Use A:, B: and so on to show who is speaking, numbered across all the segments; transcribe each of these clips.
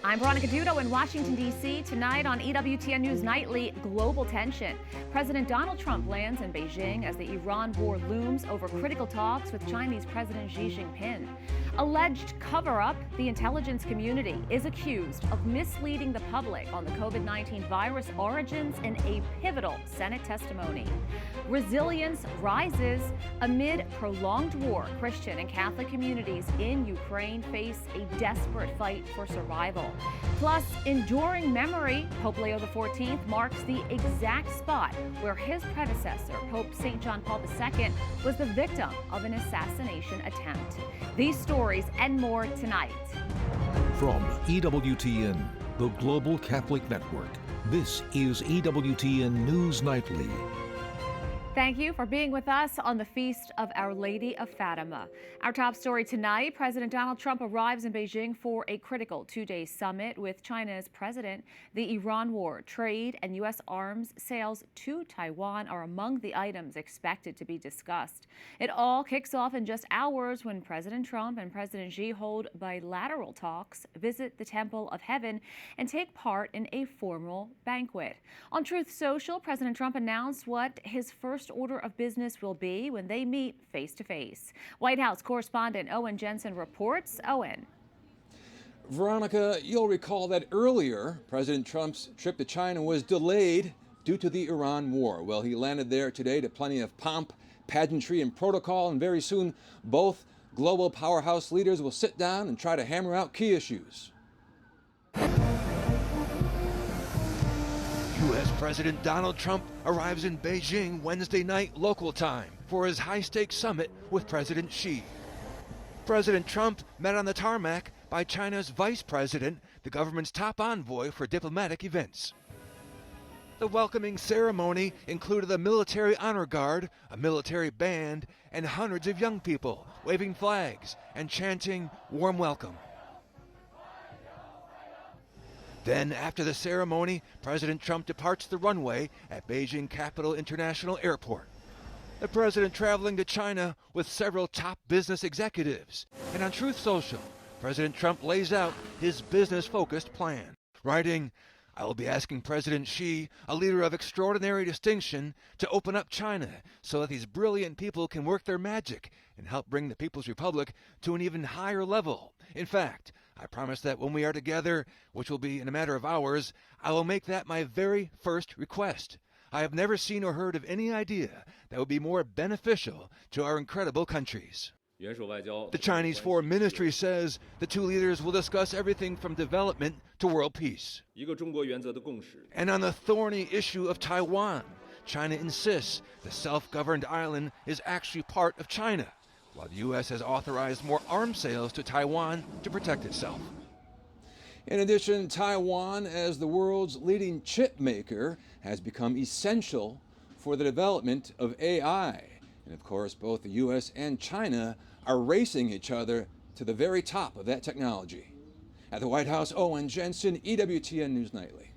A: I'm Veronica Dudo in Washington, D.C. Tonight on EWTN News Nightly, global tension. President Donald Trump lands in Beijing as the Iran war looms over critical talks with Chinese President Xi Jinping. Alleged cover-up, the intelligence community is accused of misleading the public on the COVID-19 virus origins in a pivotal Senate testimony. Resilience rises amid prolonged war. Christian and Catholic communities in Ukraine face a desperate fight for survival. Plus, enduring memory, Pope Leo XIV marks the exact spot where his predecessor, Pope St. John Paul II, was the victim of an assassination attempt. These stories and more tonight.
B: From EWTN, the Global Catholic Network, this is EWTN News Nightly.
A: Thank you for being with us on the Feast of Our Lady of Fatima. Our top story tonight, President Donald Trump arrives in Beijing for a critical two-day summit with China's president. The Iran war, trade, and U.S. arms sales to Taiwan are among the items expected to be discussed. It all kicks off in just hours when President Trump and President Xi hold bilateral talks, visit the Temple of Heaven, and take part in a formal banquet. On Truth Social, President Trump announced what his first order of business will be when they meet face-to-face. White House correspondent Owen Jensen reports. Owen.
C: Veronica, you'll recall that earlier, President Trump's trip to China was delayed due to the Iran war. Well, he landed there today to plenty of pomp, pageantry, and protocol, and very soon both global powerhouse leaders will sit down and try to hammer out key issues.
D: U.S. President Donald Trump arrives in Beijing Wednesday night local time for his high-stakes summit with President Xi. President Trump met on the tarmac by China's vice president, the government's top envoy for diplomatic events. The welcoming ceremony included a military honor guard, a military band, and hundreds of young people waving flags and chanting "Warm Welcome." Then, after the ceremony, President Trump departs the runway at Beijing Capital International Airport. The president traveling to China with several top business executives. And on Truth Social, President Trump lays out his business-focused plan, writing, "I will be asking President Xi, a leader of extraordinary distinction, to open up China so that these brilliant people can work their magic and help bring the People's Republic to an even higher level. In fact, I promise that when we are together, which will be in a matter of hours, I will make that my very first request. I have never seen or heard of any idea that would be more beneficial to our incredible countries." The Chinese Foreign Ministry says the two leaders will discuss everything from development to world peace. And on the thorny issue of Taiwan, China insists the self-governed island is actually part of China, while the U.S. has authorized more arms sales to Taiwan to protect itself.
C: In addition, Taiwan, as the world's leading chip maker, has become essential for the development of AI. And of course, both the U.S. and China are racing each other to the very top of that technology. At the White House, Owen Jensen, EWTN News Nightly.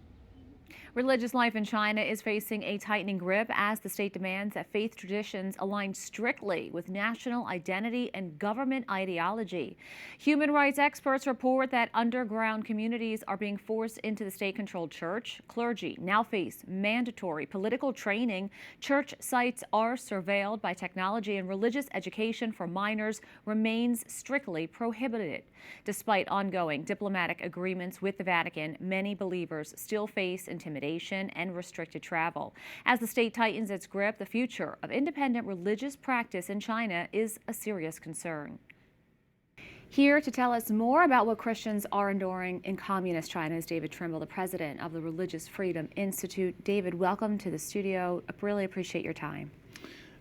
A: Religious life in China is facing a tightening grip as the state demands that faith traditions align strictly with national identity and government ideology. Human rights experts report that underground communities are being forced into the state-controlled church. Clergy now face mandatory political training. Church sites are surveilled by technology, and religious education for minors remains strictly prohibited. Despite ongoing diplomatic agreements with the Vatican, many believers still face intimidation and restricted travel. As the state tightens its grip, the future of independent religious practice in China is a serious concern. Here to tell us more about what Christians are enduring in communist China is David Trimble, the president of the Religious Freedom Institute. David, welcome to the studio. I really appreciate your time.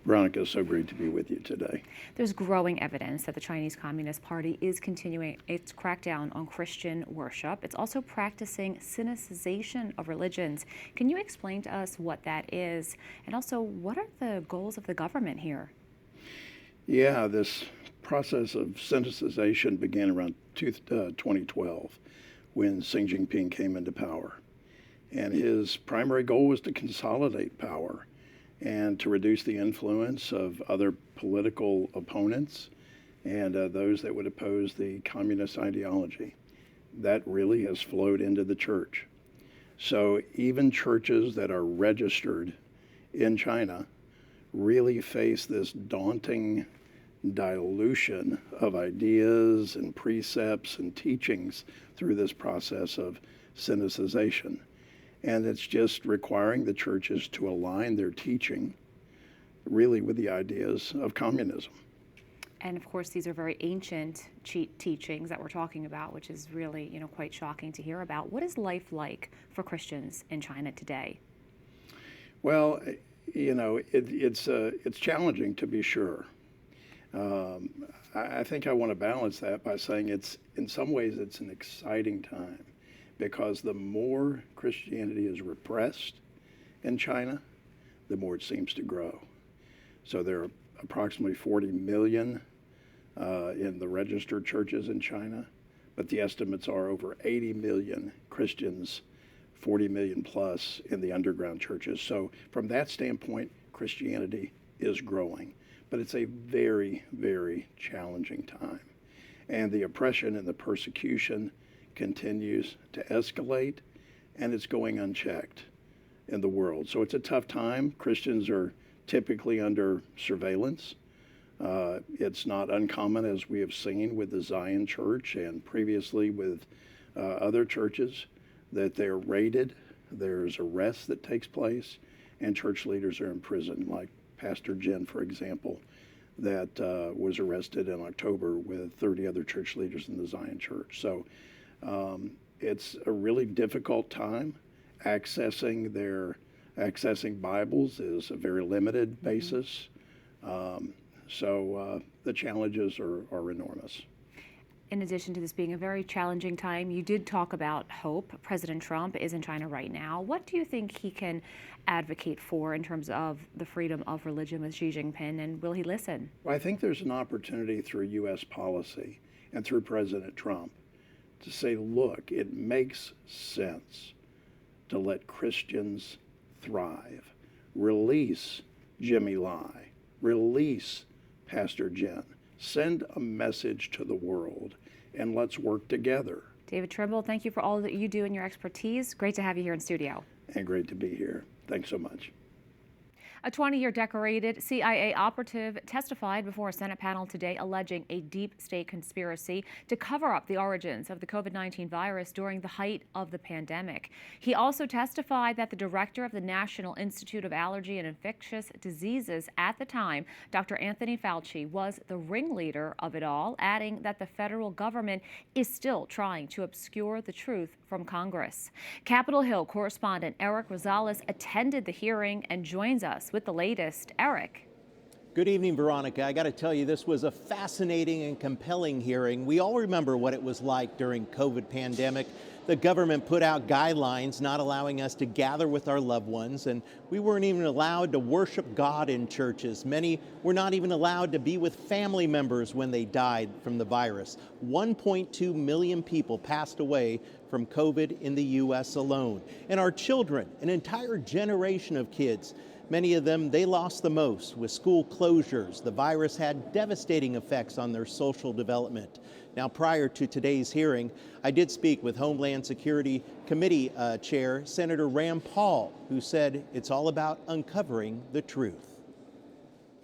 E: Veronica, it's so great to be with you today.
A: There's growing evidence that the Chinese Communist Party is continuing its crackdown on Christian worship. It's also practicing sinicization of religions. Can you explain to us what that is? And also, what are the goals of the government here?
E: Yeah, this process of sinicization began around 2012 when Xi Jinping came into power. And his primary goal was to consolidate power and to reduce the influence of other political opponents and those that would oppose the communist ideology. that really has flowed into the church. So even churches that are registered in China really face this daunting dilution of ideas and precepts and teachings through this process of syncretization. And it's just requiring the churches to align their teaching really with the ideas of communism.
A: And of course, these are very ancient teachings that we're talking about, which is really, quite shocking to hear about. What is life like for Christians in China today?
E: Well, it's challenging, to be sure. I think I want to balance that by saying in some ways it's an exciting time, because the more Christianity is repressed in China, the more it seems to grow. So there are approximately 40 million in the registered churches in China, but the estimates are over 80 million Christians, 40 million plus in the underground churches. So from that standpoint, Christianity is growing, but it's a very, very challenging time. And the oppression and the persecution continues to escalate, and it's going unchecked in the world. So it's a tough time. Christians are typically under surveillance. It's not uncommon, as we have seen with the Zion Church and previously with other churches, that they're raided, there's arrest that takes place, and church leaders are in prison, like Pastor Jen, for example, that was arrested in October with 30 other church leaders in the Zion Church. So it's a really difficult time. Accessing Bibles is a very limited basis. So the challenges are enormous.
A: In addition to this being a very challenging time, you did talk about hope. President Trump is in China right now. What do you think he can advocate for in terms of the freedom of religion with Xi Jinping, and will he listen?
E: Well, I think there's an opportunity through U.S. policy and through President Trump to say, look, it makes sense to let Christians thrive. Release Jimmy Lai. Release Pastor Jen. Send a message to the world, and let's work together.
A: David Trimble, thank you for all that you do and your expertise. Great to have you here in studio.
E: And great to be here. Thanks so much.
A: A 20-year decorated CIA operative testified before a Senate panel today alleging a deep state conspiracy to cover up the origins of the COVID-19 virus during the height of the pandemic. He also testified that the director of the National Institute of Allergy and Infectious Diseases at the time, Dr. Anthony Fauci, was the ringleader of it all, adding that the federal government is still trying to obscure the truth from Congress. Capitol Hill correspondent Eric Rosales attended the hearing and joins us with the latest. Eric.
F: Good evening, Veronica. I got to tell you, this was a fascinating and compelling hearing. We all remember what it was like during COVID pandemic. The government put out guidelines not allowing us to gather with our loved ones, and we weren't even allowed to worship God in churches. Many were not even allowed to be with family members when they died from the virus. 1.2 million people passed away from COVID in the U.S. alone. And our children, an entire generation of kids, many of them, they lost the most with school closures. The virus had devastating effects on their social development. Now, prior to today's hearing, I did speak with Homeland Security Committee Chair Senator Rand Paul, who said it's all about uncovering the truth.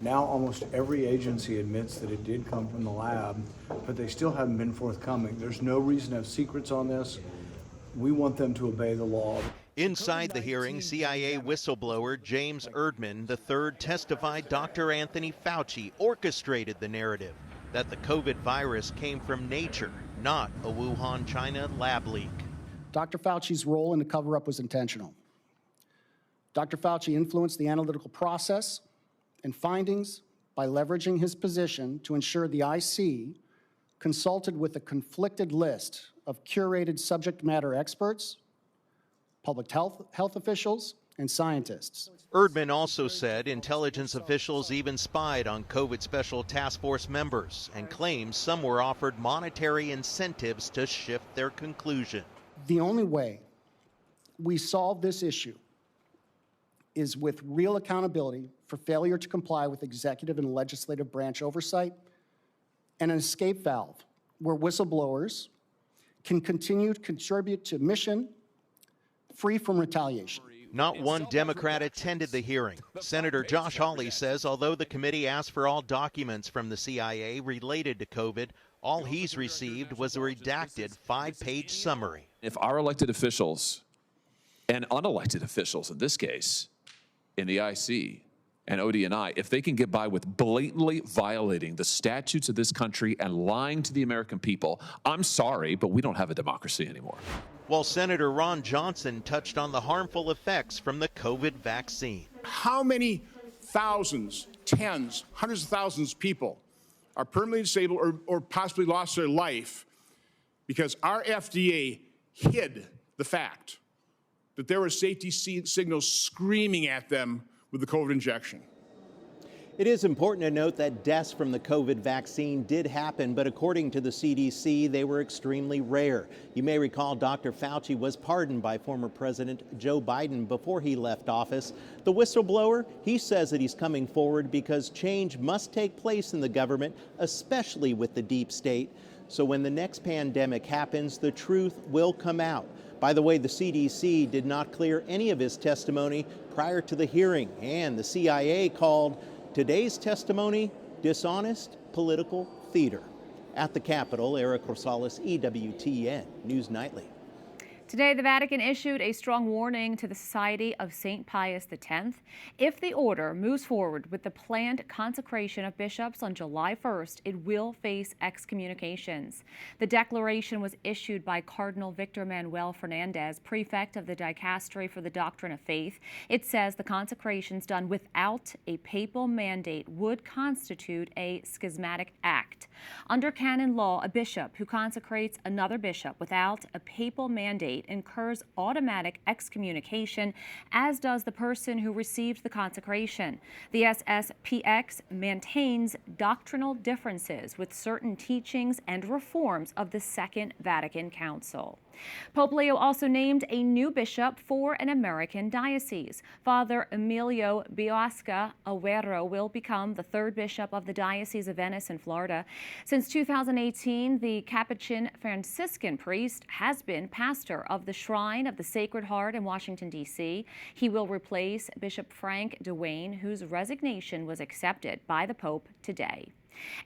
G: Now almost every agency admits that it did come from the lab, but they still haven't been forthcoming. There's no reason to have secrets on this. We want them to obey the law.
F: Inside the hearing, CIA whistleblower James Erdman III testified Dr. Anthony Fauci orchestrated the narrative that the COVID virus came from nature, not a Wuhan, China lab leak.
H: Dr. Fauci's role in the cover-up was intentional. Dr. Fauci influenced the analytical process and findings by leveraging his position to ensure the IC consulted with a conflicted list of curated subject matter experts, public health officials, and scientists.
F: Erdman also said intelligence officials even spied on COVID Special Task Force members and claims some were offered monetary incentives to shift their conclusion.
H: The only way we solve this issue is with real accountability for failure to comply with executive and legislative branch oversight, and an escape valve where whistleblowers can continue to contribute to mission free from retaliation.
F: Not one Democrat attended the hearing. Senator Josh Hawley says although the committee asked for all documents from the CIA related to COVID, all he's received was a redacted 5-page summary.
I: If our elected officials and unelected officials in this case, in the IC and ODNI, if they can get by with blatantly violating the statutes of this country and lying to the American people, I'm sorry, but we don't have a democracy anymore.
F: While Senator Ron Johnson touched on the harmful effects from the COVID vaccine.
J: How many thousands, tens, hundreds of thousands of people are permanently disabled or possibly lost their life because our FDA hid the fact that there were safety signals screaming at them with the COVID injection?
F: It is important to note that deaths from the COVID vaccine did happen, but according to the CDC, they were extremely rare. You may recall Dr. Fauci was pardoned by former President Joe Biden before he left office. The whistleblower, he says that he's coming forward because change must take place in the government, especially with the deep state. So when the next pandemic happens, the truth will come out. By the way, the CDC did not clear any of his testimony prior to the hearing, and the CIA called today's testimony dishonest political theater. At the Capitol, Eric Rosales, EWTN News Nightly.
A: Today, the Vatican issued a strong warning to the Society of St. Pius X. If the order moves forward with the planned consecration of bishops on July 1st, it will face excommunications. The declaration was issued by Cardinal Victor Manuel Fernandez, prefect of the Dicastery for the Doctrine of Faith. It says the consecrations done without a papal mandate would constitute a schismatic act. Under canon law, a bishop who consecrates another bishop without a papal mandate incurs automatic excommunication, as does the person who received the consecration. The SSPX maintains doctrinal differences with certain teachings and reforms of the Second Vatican Council. Pope Leo also named a new bishop for an American diocese. Father Emilio Biosca Aguero will become the third bishop of the Diocese of Venice in Florida. Since 2018, the Capuchin Franciscan priest has been pastor of the Shrine of the Sacred Heart in Washington, D.C. He will replace Bishop Frank DeWayne, whose resignation was accepted by the Pope today.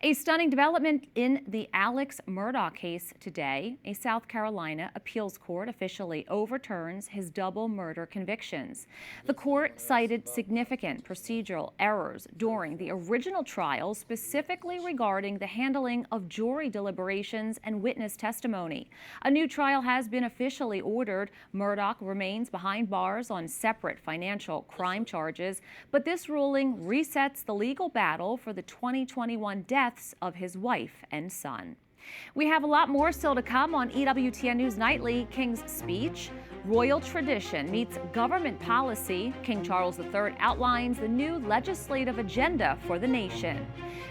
A: A stunning development in the Alex Murdaugh case today. A South Carolina appeals court officially overturns his double murder convictions. The court cited significant procedural errors during the original trial, specifically regarding the handling of jury deliberations and witness testimony. A new trial has been officially ordered. Murdaugh remains behind bars on separate financial crime charges, but this ruling resets the legal battle for the 2021 deaths of his wife and son. We have a lot more still to come on EWTN News Nightly. King's speech, royal tradition meets government policy. King Charles III outlines the new legislative agenda for the nation.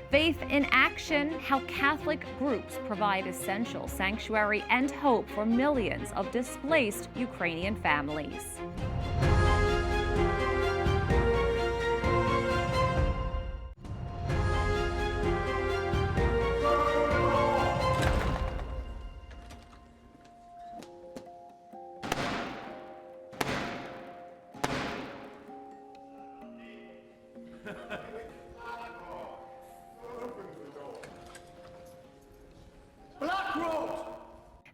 A: Faith in action, how Catholic groups provide essential sanctuary and hope for millions of displaced Ukrainian families.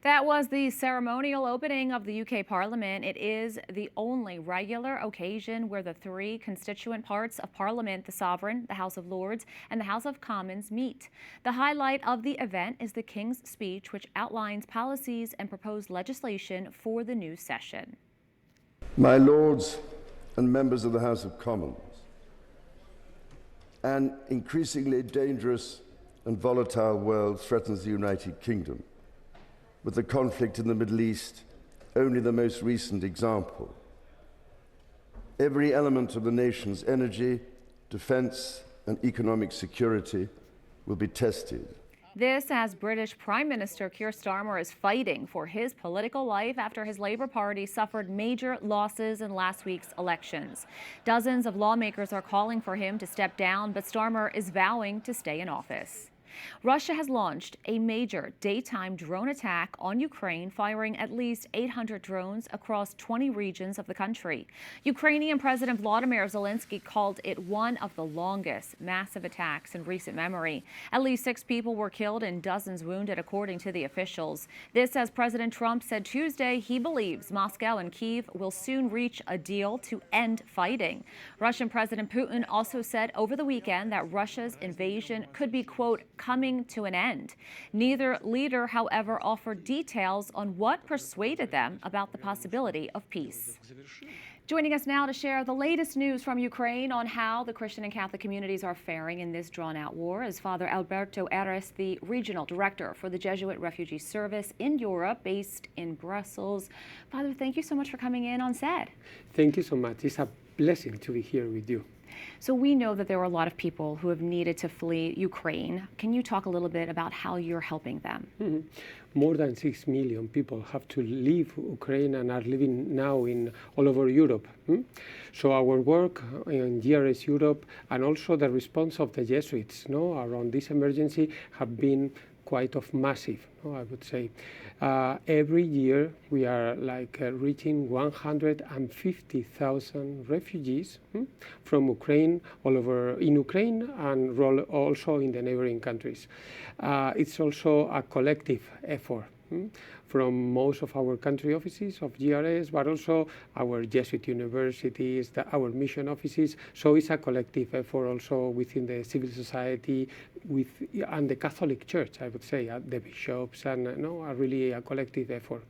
A: That was the ceremonial opening of the UK Parliament. It is the only regular occasion where the three constituent parts of Parliament, the Sovereign, the House of Lords, and the House of Commons, meet. The highlight of the event is the King's speech, which outlines policies and proposed legislation for the new session.
K: My Lords and members of the House of Commons, an increasingly dangerous and volatile world threatens the United Kingdom, with the conflict in the Middle East only the most recent example. Every element of the nation's energy, defence and economic security will be tested.
A: This as British Prime Minister Keir Starmer is fighting for his political life after his Labour Party suffered major losses in last week's elections. Dozens of lawmakers are calling for him to step down, but Starmer is vowing to stay in office. Russia has launched a major daytime drone attack on Ukraine, firing at least 800 drones across 20 regions of the country. Ukrainian President Volodymyr Zelensky called it one of the longest massive attacks in recent memory. At least 6 people were killed and dozens wounded, according to the officials. This, as President Trump said Tuesday, he believes Moscow and Kyiv will soon reach a deal to end fighting. Russian President Putin also said over the weekend that Russia's invasion could be, quote, coming to an end. Neither leader, however, offered details on what persuaded them about the possibility of peace. Joining us now to share the latest news from Ukraine on how the Christian and Catholic communities are faring in this drawn-out war is Father Alberto Eres, the Regional Director for the Jesuit Refugee Service in Europe, based in Brussels. Father, thank you so much for coming in on set.
L: Thank you so much. It's a blessing to be here with you.
A: So we know that there are a lot of people who have needed to flee Ukraine. Can you talk a little bit about how you're helping them?
L: Mm-hmm. More than 6 million people have to leave Ukraine and are living now in all over Europe. So our work in GRS Europe and also the response of the Jesuits around this emergency have been quite massive, I would say. Every year we are reaching 150,000 refugees from Ukraine, all over in Ukraine and also in the neighboring countries. It's also a collective effort from most of our country offices of GRS, but also our Jesuit universities, our mission offices. So it's a collective effort also within the civil society and the Catholic Church, I would say, the bishops, and really a collective effort.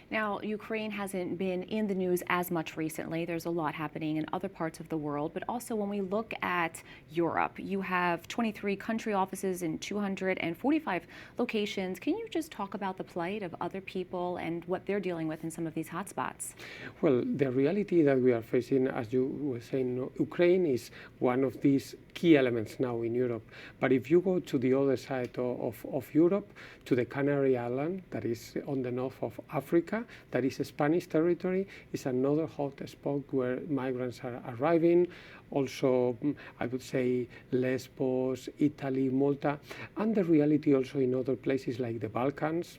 A: Now, Ukraine hasn't been in the news as much recently. There's a lot happening in other parts of the world, but also when we look at Europe, you have 23 country offices in 245 locations. Can you just talk about the plight of other people and what they're dealing with in some of these hotspots?
L: Well, the reality that we are facing, as you were saying, Ukraine is one of these key elements now in Europe. But if you go to the other side of Europe, to the Canary Island, that is on the north of Africa, that is a Spanish territory, is another hot spot where migrants are arriving. Also, I would say Lesbos, Italy, Malta, and the reality also in other places like the Balkans,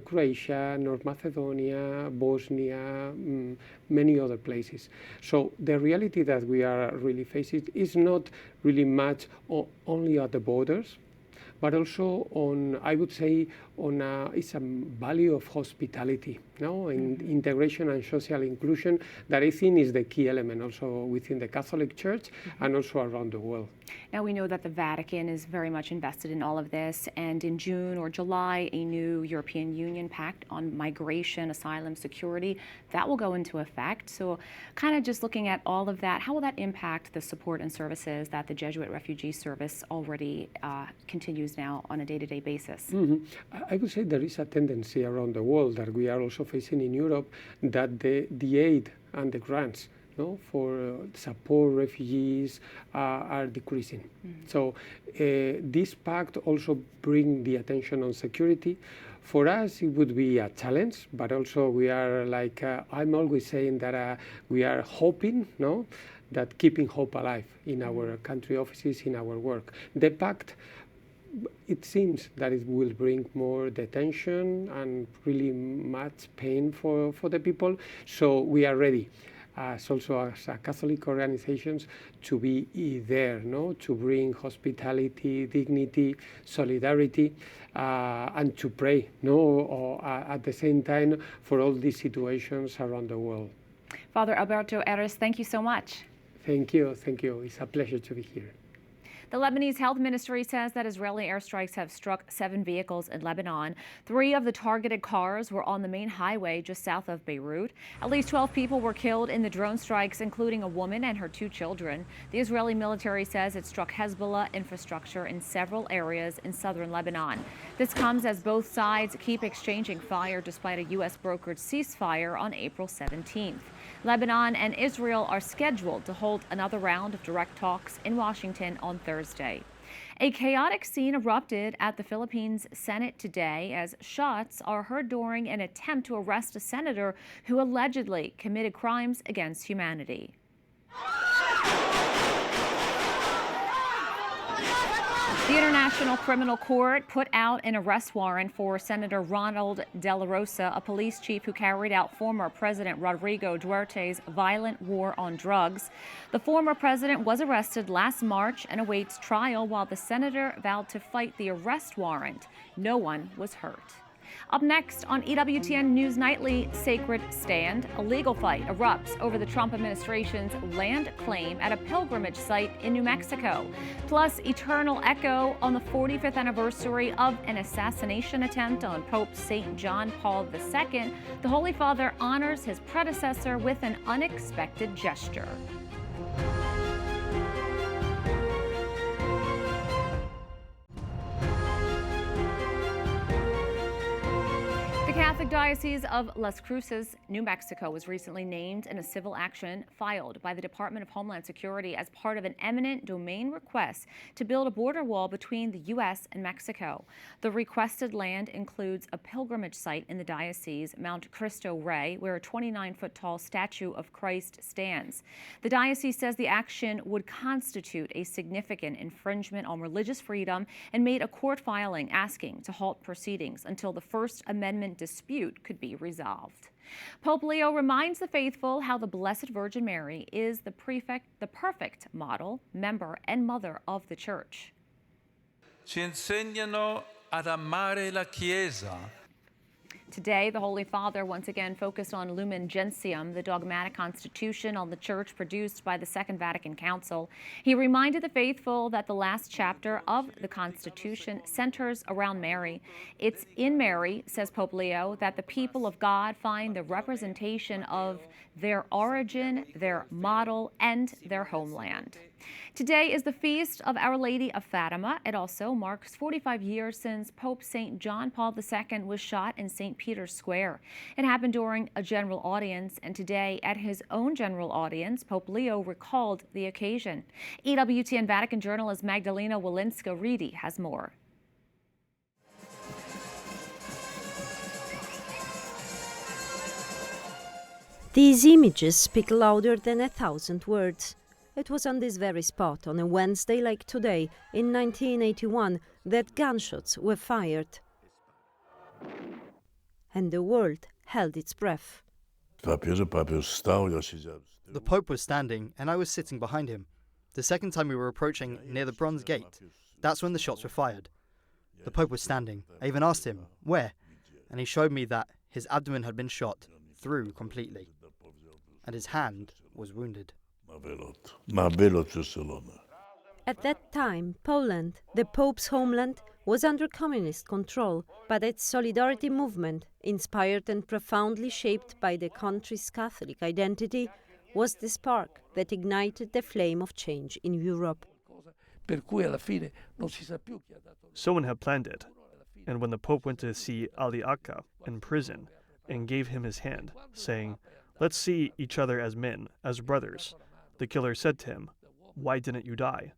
L: Croatia, North Macedonia, Bosnia, many other places. So the reality that we are really facing is not really much only at the borders, but also on, I would say, it's a value of hospitality, in integration and social inclusion that I think is the key element also within the Catholic Church and also around the world.
A: Now, we know that the Vatican is very much invested in all of this, and in June or July, a new European Union Pact on migration, asylum, security, that will go into effect. So kind of just looking at all of that, how will that impact the support and services that the Jesuit Refugee Service already continues now on a day-to-day basis?
L: I would say there is a tendency around the world that we are also facing in Europe that the aid and the grants for support refugees are decreasing. So this pact also brings the attention on security. For us, it would be a challenge, but also we are I'm always saying that we are hoping, that keeping hope alive in our country offices, in our work. The pact, it seems that it will bring more detention and really much pain for the people. So we are ready, as Catholic organizations, to be there, to bring hospitality, dignity, solidarity, and to pray, at the same time for all these situations around the world.
A: Father Alberto Eres, thank you so much.
L: Thank you. It's a pleasure to be here.
A: The Lebanese Health Ministry says that Israeli airstrikes have struck 7 vehicles in Lebanon. 3 of the targeted cars were on the main highway just south of Beirut. At least 12 people were killed in the drone strikes, including a woman and her 2 children. The Israeli military says it struck Hezbollah infrastructure in several areas in southern Lebanon. This comes as both sides keep exchanging fire despite a U.S.-brokered ceasefire on April 17th. Lebanon and Israel are scheduled to hold another round of direct talks in Washington on Thursday. A chaotic scene erupted at the Philippines Senate today as shots are heard during an attempt to arrest a senator who allegedly committed crimes against humanity. The International Criminal Court put out an arrest warrant for Senator Ronald De La Rosa, a police chief who carried out former President Rodrigo Duterte's violent war on drugs. The former president was arrested last March and awaits trial while the senator vowed to fight the arrest warrant. No one was hurt. Up next on EWTN News Nightly, Sacred Stand, a legal fight erupts over the Trump administration's land claim at a pilgrimage site in New Mexico. Plus, eternal echo on the 45th anniversary of an assassination attempt on Pope St. John Paul II. The Holy Father honors his predecessor with an unexpected gesture. The Catholic Diocese of Las Cruces, New Mexico, was recently named in a civil action filed by the Department of Homeland Security as part of an eminent domain request to build a border wall between the U.S. and Mexico. The requested land includes a pilgrimage site in the diocese, Mount Cristo Rey, where a 29-foot-tall statue of Christ stands. The diocese says the action would constitute a significant infringement on religious freedom and made a court filing asking to halt proceedings until the First Amendment dispute could be resolved. Pope Leo reminds the faithful how the Blessed Virgin Mary is the perfect model, member, and mother of the Church.
M: Ci insegnano ad amare la Chiesa.
A: Today, the Holy Father once again focused on Lumen Gentium, the dogmatic constitution on the Church produced by the Second Vatican Council. He reminded the faithful that the last chapter of the Constitution centers around Mary. It's in Mary, says Pope Leo, that the people of God find the representation of their origin, their model, and their homeland. Today is the feast of Our Lady of Fatima. It also marks 45 years since Pope St. John Paul II was shot in St. Peter's Square. It happened during a general audience, and today, at his own general audience, Pope Leo recalled the occasion. EWTN Vatican journalist Magdalena Walinska-Reedy has more.
N: These images speak louder than 1,000 words. It was on this very spot, on a Wednesday like today, in 1981, that gunshots were fired. And the world held its breath.
O: The Pope was standing, and I was sitting behind him. The second time we were approaching near the Bronze Gate, that's when the shots were fired. The Pope was standing. I even asked him, where? And he showed me that his abdomen had been shot through completely, and his hand was wounded.
N: At that time, Poland, the Pope's homeland, was under communist control, but its solidarity movement, inspired and profoundly shaped by the country's Catholic identity, was the spark that ignited the flame of change in Europe.
P: Someone had planned it, and when the Pope went to see Ali Akka in prison and gave him his hand, saying, "Let's see each other as men, as brothers," the killer said to him, "Why didn't you die?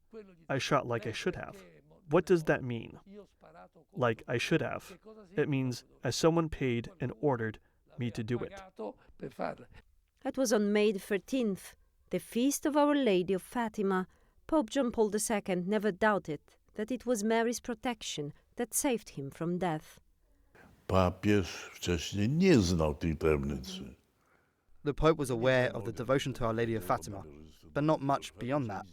P: I shot like I should have." What does that mean? Like I should have. It means as someone paid and ordered me to do it.
N: It was on May 13th, the feast of Our Lady of Fatima. Pope John Paul II never doubted that it was Mary's protection that saved him from death.
O: Papież wcześniej nie znał tej tajemnicy.
Q: The Pope was aware of the devotion to Our Lady of Fatima, but not much beyond that.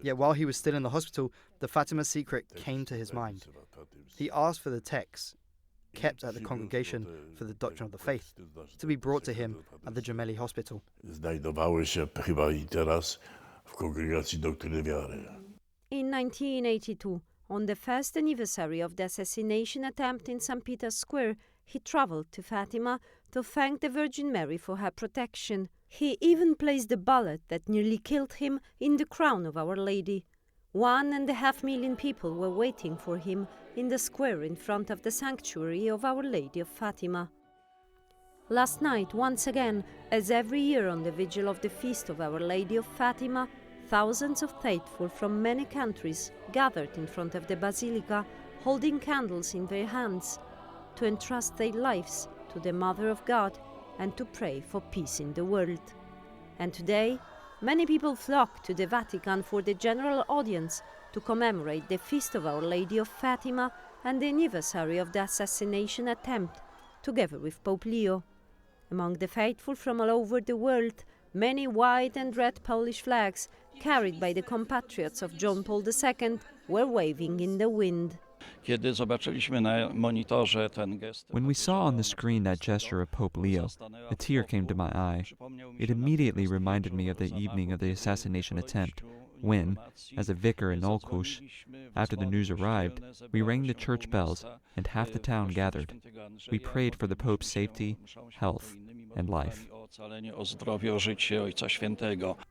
Q: Yet while he was still in the hospital, the Fatima secret came to his mind. He asked for the texts kept at the Congregation for the Doctrine of the Faith to be brought to him at the Gemelli Hospital.
O: Znajdowały się chyba i teraz w Kongregacji Doktryny Wiary.
N: In 1982, on the first anniversary of the assassination attempt in St. Peter's Square, he traveled to Fatima to thank the Virgin Mary for her protection. He even placed the bullet that nearly killed him in the crown of Our Lady. 1.5 million people were waiting for him in the square in front of the sanctuary of Our Lady of Fatima. Last night, once again, as every year on the vigil of the feast of Our Lady of Fatima, thousands of faithful from many countries gathered in front of the basilica, holding candles in their hands, to entrust their lives to the Mother of God and to pray for peace in the world. And today, many people flock to the Vatican for the general audience to commemorate the Feast of Our Lady of Fatima and the anniversary of the assassination attempt, together with Pope Leo. Among the faithful from all over the world, many white and red Polish flags, carried by the compatriots of John Paul II, were waving in the wind.
R: When we saw on the screen that gesture of Pope Leo, a tear came to my eye. It immediately reminded me of the evening of the assassination attempt, when, as a vicar in Olkusz, after the news arrived, we rang the church bells and half the town gathered. We prayed for the Pope's safety, health, and life.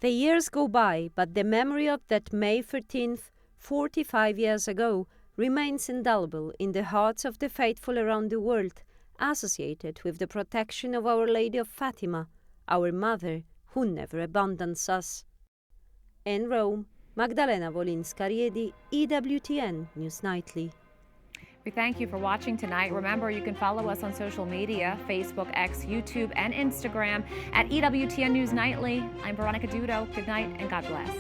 N: The years go by, but the memory of that May 13th, 45 years ago, remains indelible in the hearts of the faithful around the world, associated with the protection of Our Lady of Fatima, our Mother, who never abandons us. In Rome, Magdalena Wolinska-Riedi, EWTN News Nightly.
A: We thank you for watching tonight. Remember, you can follow us on social media, Facebook, X, YouTube, and Instagram at EWTN News Nightly. I'm Veronica Dudo. Good night and God bless.